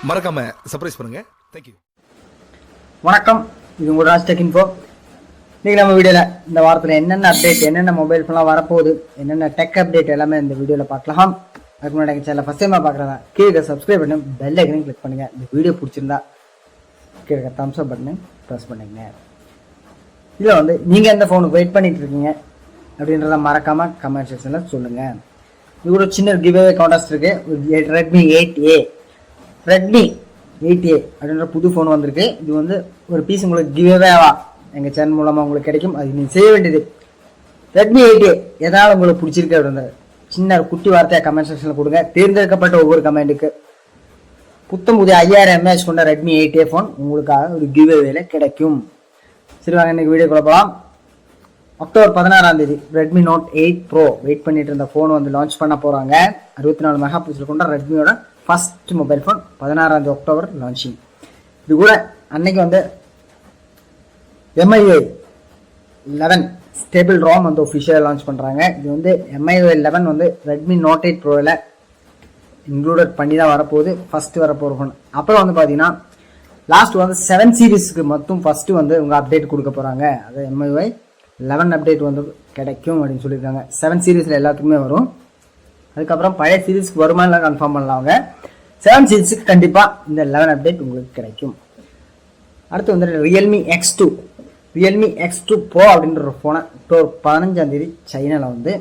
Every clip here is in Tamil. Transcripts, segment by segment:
மறக்காம சர்ப்ரைஸ் பண்ணுங்க. தேங்க்யூ. வணக்கம், இது உங்கள் ராஜ்டெக்கின்ஃபோ. இன்றைக்கி நம்ம வீடியோவில் இந்த வாரத்தில் என்னென்ன அப்டேட், என்னென்ன மொபைல் ஃபோன்லாம் வரப்போகுது, என்னென்ன டெக் அப்டேட் எல்லாமே இந்த வீடியோவில் பார்க்கலாம். அதுக்கு முன்னாடி எங்கள் சேனலை ஃபஸ்ட் டைமாக பார்க்குறதா கீழே சப்ஸ்கிரைப் பண்ணி பெல் ஐக்கனையும் கிளிக் பண்ணுங்கள். இந்த வீடியோ பிடிச்சிருந்தா கீழே தம்ஸ் அப் பட்டனை ப்ரெஸ் பண்ணுங்க. இதில் வந்து நீங்கள் எந்த ஃபோனுக்கு வெயிட் பண்ணிகிட்டு இருக்கீங்க அப்படின்றத மறக்காமல் கமெண்ட் செக்ஷனில் சொல்லுங்கள். இது ஒரு சின்ன கிவ்அவே கான்டெஸ்ட் இருக்குது. ரெட்மி 8A அப்படின்ற புது ஃபோன் வந்திருக்கு. இது வந்து ஒரு பீஸ் உங்களுக்கு கிவ்அவேவா எங்கள் சேனல் மூலமாக உங்களுக்கு கிடைக்கும். அது நீங்கள் செய்ய வேண்டியது ரெட்மி 8A எதாவது உங்களுக்கு பிடிச்சிருக்கு அப்படின்ற சின்ன குட்டி வார்த்தையாக கமெண்ட் செக்ஷனில் கொடுங்க. தேர்ந்தெடுக்கப்பட்ட ஒவ்வொரு கமெண்ட்டுக்கு புத்தம் புதிய 5000 mAh கொண்ட ரெட்மி 8A ஃபோன் உங்களுக்காக ஒரு கிவ்அவேல கிடைக்கும். சரி வாங்க, இன்னைக்கு வீடியோ கொடுக்கலாம். October 16 Redmi note 8 pro wait பண்ணிட்டு இருந்த ஃபோன் வந்து லான்ச் பண்ண போகிறாங்க. 64 மெகா பிக்சல் கொண்ட ரெட்மியோட first mobile phone 16 October launching. இது கூட அன்னைக்கு வந்து MIUI 11 ஸ்டேபிள் ரோம் வந்து ஒஃபிஷியலாக லான்ச் பண்ணுறாங்க. இது வந்து MIUI 11 வந்து ரெட்மி நோட் 8 ப்ரோவில் இன்க்ளூடட் பண்ணி தான் வரப்போகுது, ஃபஸ்ட்டு வரப்போகிற ஃபோன். அப்புறம் வந்து பார்த்தீங்கன்னா லாஸ்ட் வந்து 7 சீரீஸ்க்கு மட்டும் ஃபஸ்ட்டு வந்து உங்கள் அப்டேட் கொடுக்க போகிறாங்க. அது MIUI 11 அப்டேட் வந்து கிடைக்கும் அப்படின்னு சொல்லியிருக்காங்க. 7 சீரீஸில் எல்லாத்துக்குமே வரும். அதுக்கப்புறம் பழைய சீரீஸ்க்கு வருமா இல்லை கன்ஃபார்ம் பண்ணலாம். அவங்க 7 சீரீஸுக்கு கண்டிப்பாக இந்த 11 அப்டேட் உங்களுக்கு கிடைக்கும். அடுத்து வந்து ரியல்மி X2 ப்ரோ அப்படின்ற ஒரு ஃபோனை அக்டோபர் 15 சைனாவில் வந்து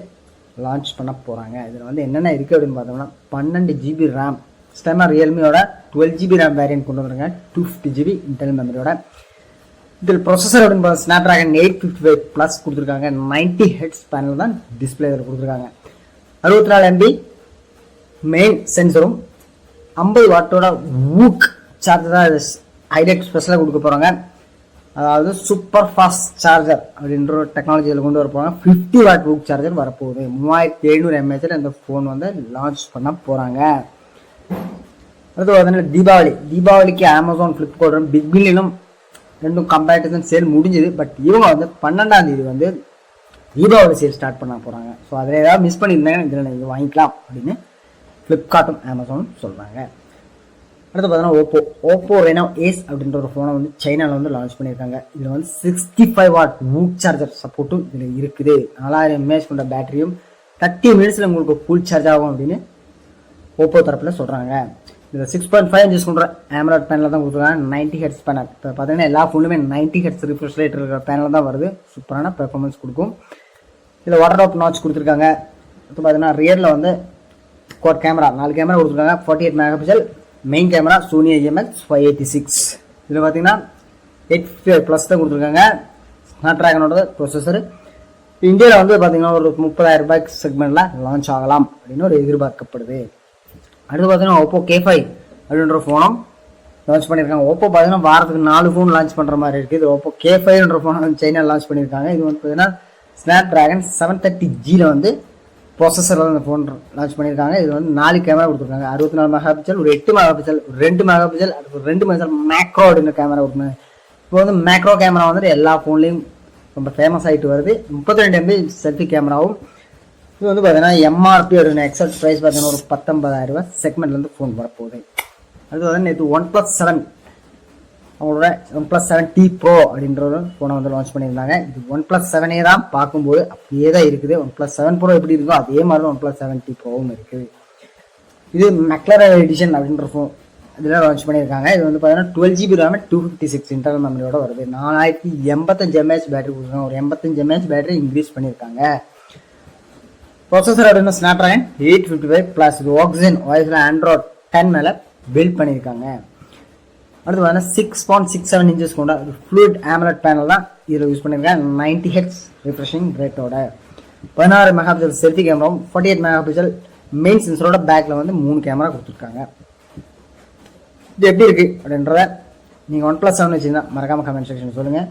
லான்ச் பண்ண போகிறாங்க. இதில் வந்து என்னென்ன இருக்குது அப்படின்னு பார்த்தோம்னா 12 GB ரேம், ஸ்டெமாக ரியல்மியோட 12 GB ரேம் வேரியன்ட் கொண்டு வந்துருங்க. 250 GB இன்டெல் மெமரியோட. இதில் ப்ரொசஸர் அப்படின்னு பார்த்தா ஸ்னாப்ட்ராகன் 855 ப்ளஸ் கொடுத்துருக்காங்க. 90 ஹெட்ஸ் பேனல் தான் டிஸ்பிளே இதில் கொடுத்துருக்காங்க. 64 MB மெயின் சென்சரும் 50 வாட்டோட வூக் சார்ஜர் தான் ஹைலைட் ஸ்பெஷலாக கொடுக்க போகிறாங்க. அதாவது சூப்பர் ஃபாஸ்ட் சார்ஜர் அப்படின்ற ஒரு டெக்னாலஜியில் கொண்டு வர போகிறாங்க. 50 வாட் வூக் சார்ஜர் வரப்போகுது. 3700 mAh இந்த ஃபோன் வந்து லான்ச் பண்ண போகிறாங்க. அடுத்து பார்த்தீங்கன்னா தீபாவளிக்கு அமேசான், ஃப்ளிப்கார்ட், பிக் பில்லியனும் ரெண்டும் கம்பேரிசன் சேல் முடிஞ்சுது. பட் இவங்க வந்து 12 வந்து தீபாவளி சேல் ஸ்டார்ட் பண்ண போகிறாங்க. ஸோ அதில் ஏதாவது மிஸ் பண்ணியிருந்தாங்கன்னா இதில் நீங்கள் வாங்கிக்கலாம் அப்படின்னு ஃப்ளிப்கார்ட்டும் அமேசானும் சொல்கிறாங்க. அடுத்து பார்த்தீங்கன்னா ஓப்போ ரெனோ ஏஸ் அப்படின்ற ஒரு ஃபோனை வந்து சைனாவில் வந்து லான்ச் பண்ணியிருக்காங்க. இதில் வந்து 65 வாட் வூக் சார்ஜர் சப்போர்ட்டும் இதில் இருக்குது. 4000 mAh கொண்ட பேட்டரியும் 30 மினிட்ஸில் உங்களுக்கு ஃபுல் சார்ஜ் ஆகும் அப்படின்னு ஓப்போ தரப்பில் சொல்கிறாங்க. இதில் 6.5 inches கொண்ட ஆம்லெட் பேனலில் தான் கொடுத்துருக்காங்க. 90 ஹெட்ஸ் பேனல். இப்போ பார்த்தீங்கன்னா எல்லா ஃபோனுமே 90 ஹெட்ஸ் ரிஃப்ரெஷ் ரேட் இருக்கிற பேனல் தான் வருது. சூப்பரான பெர்ஃபார்மன்ஸ் கொடுக்கும். இதில் வாட்டர் ட்ராப் நாட்ச் கொடுத்துருக்காங்க. இப்போ பார்த்தீங்கன்னா ரியரில் வந்து குவாட் கேமரா 4 கேமரா கொடுத்துருக்காங்க. 48 mega pixel main camera Sony IMX 586. இதில் பார்த்தீங்கன்னா 855 ப்ளஸ் தான் கொடுத்துருக்காங்க. ஸ்னாப்ட்ராகனோட ப்ரொசஸர். இந்தியாவில் வந்து பார்த்தீங்கன்னா ஒரு 30,000 ரூபாய் செக்மெண்ட்டில் லான்ச் ஆகலாம் அப்படின்னு ஒரு எதிர்பார்க்கப்படுது. அடுத்து பார்த்தீங்கன்னா ஓப்போ K5 அப்படின்ற ஃபோனும் லான்ச் பண்ணியிருக்காங்க. ஓப்போ பார்த்தீங்கன்னா வாரத்துக்கு 4 ஃபோன் லான்ச் பண்ணுற மாதிரி இருக்குது. இது ஓப்போ K5 ஃபோன் வந்து சைனாவில் லான்ச் பண்ணியிருக்காங்க. இது வந்து பார்த்தீங்கன்னா ஸ்னாப்ட்ராகன் 730G வந்து ப்ராசஸரில் அந்த ஃபோன் லான்ச் பண்ணியிருக்காங்க. இது வந்து 4 கேமரா கொடுத்துருக்காங்க. 64 மெகா பிக்சல், ஒரு 8 மெகா பிக்சல், ஒரு 2 மெகா பிக்சல், அடுத்து 2 மெகா மேக்ரோ அப்படின்ற கேமரா கொடுத்துருக்காங்க. இப்போ வந்து மேக்ரோ கேமரா வந்துட்டு எல்லா ஃபோன்லேயும் ரொம்ப ஃபேமஸ் ஆகிட்டு வருது. 32 MB செல்ஃபி கேமராவும். இது வந்து பார்த்தீங்கன்னா MRP அப்படின்ற எக்ஸாக்ட் ப்ரைஸ் பார்த்தீங்கன்னா ஒரு 19,000 ரூபாய் செக்மெண்ட்லேருந்து ஃபோன் வரப்போகுது. அடுத்து பார்த்தீங்கன்னா இது OnePlus 7 அவங்களோட OnePlus 7T Pro அப்படின்ற ஒரு ஃபோனை வந்து லான்ச் பண்ணியிருந்தாங்க. இது OnePlus 7A தான் பார்க்கும்போது அப்படியே தான் இருக்குது. OnePlus 7 Pro எப்படி இருக்கோ அதே மாதிரி தான் OnePlus 7T Proவும் இருக்குது. இது மெக்லரன் எடிஷன் அப்படின்ற ஃபோன் இதெல்லாம் லான்ச் பண்ணியிருக்காங்க. இது வந்து பார்த்தீங்கன்னா 12 GB ரேம் 256 இன்டர்னல் மெமரியோட வருது. 4085 mAh பேட்டரி கொடுத்துருக்காங்க. ஒரு 85 mAh பேட்டரி இன்க்ரீஸ் பண்ணியிருக்காங்க. ப்ரொசஸர் அப்படின்னா ஸ்னாப்ட்ராகன் 855 ப்ளஸ் இது ஆக்சிஜன் வாய்ஸில் Android 10 மேலே பில்ட் பண்ணியிருக்காங்க. அடுத்து பார்த்தீங்கன்னா 6.67 inches கொண்ட ஃப்ளூயிட் AMOLED பேனல் தான் இதில் யூஸ் பண்ணியிருக்காங்க. 90 ஹெட்ஸ் ரிஃப்ரெஷிங் ரேட்டோட. 16 மெகா பிக்சல் செல்ஃபி கேமராவும் 48 மெகா பிக்சல் மெயின் சென்சரோட பேக்கில் வந்து 3 கேமரா கொடுத்துருக்காங்க. இது எப்படி இருக்குது அப்படின்றத நீங்கள் OnePlus 7 வச்சுருந்தா மறக்காமல் கமெண்ட் செக்ஷன் சொல்லுங்கள்.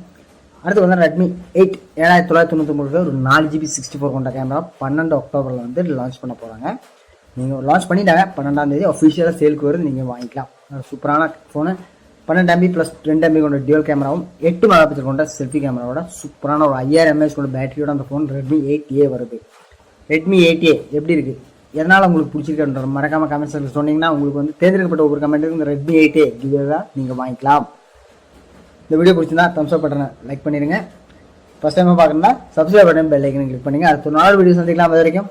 அடுத்து வந்து ரெட்மி 8 7999 ஒரு 4 GB 64 கொண்ட கேமரா 12 அக்டோபரில் வந்து லான்ச் பண்ண போகிறாங்க. நீங்கள் லான்ச் பண்ணிட்டாங்க. 12 அஃபிஷியலாக சேலுக்கு வருது, நீங்கள் வாங்கிக்கலாம். சூப்பரான ஃபோனு. 12 MB ப்ளஸ் 2 MB கொண்ட டியூவல் கேமராவும் 8 மெகா பிக்சல் கொண்ட செல்ஃபி கேமராவோட சூப்பரான ஒரு 5000 mAh கொண்ட பேட்டரியோட அந்த ஃபோன் ரெட்மி 8A வருது. ரெட்மி 8A எப்படி இருக்குது எதனால் உங்களுக்கு பிடிச்சிருக்குன்ற மறக்காமல் கமெண்ட் செக்ஷனில் சொன்னீங்கன்னா உங்களுக்கு வந்து தேர்ந்தெடுக்கப்பட்ட ஒவ்வொரு கமெண்ட்டுக்கு இந்த ரெட்மி 8 கிவ்வே தான் நீங்கள் வாங்கிக்கலாம். இந்த வீடியோ பிடிச்சிருந்தா தம்ஸ் அப் பட்டனை லைக் பண்ணிடுங்க. ஃபஸ்ட் டைமாக பார்க்கணுன்னா சப்ஸ்கிரைப் பட்டன் பெல் ஐக்கனை கிளிக் பண்ணுங்கள். அடுத்த நாலு வீடியோ சந்திக்கலாம். அது வரைக்கும்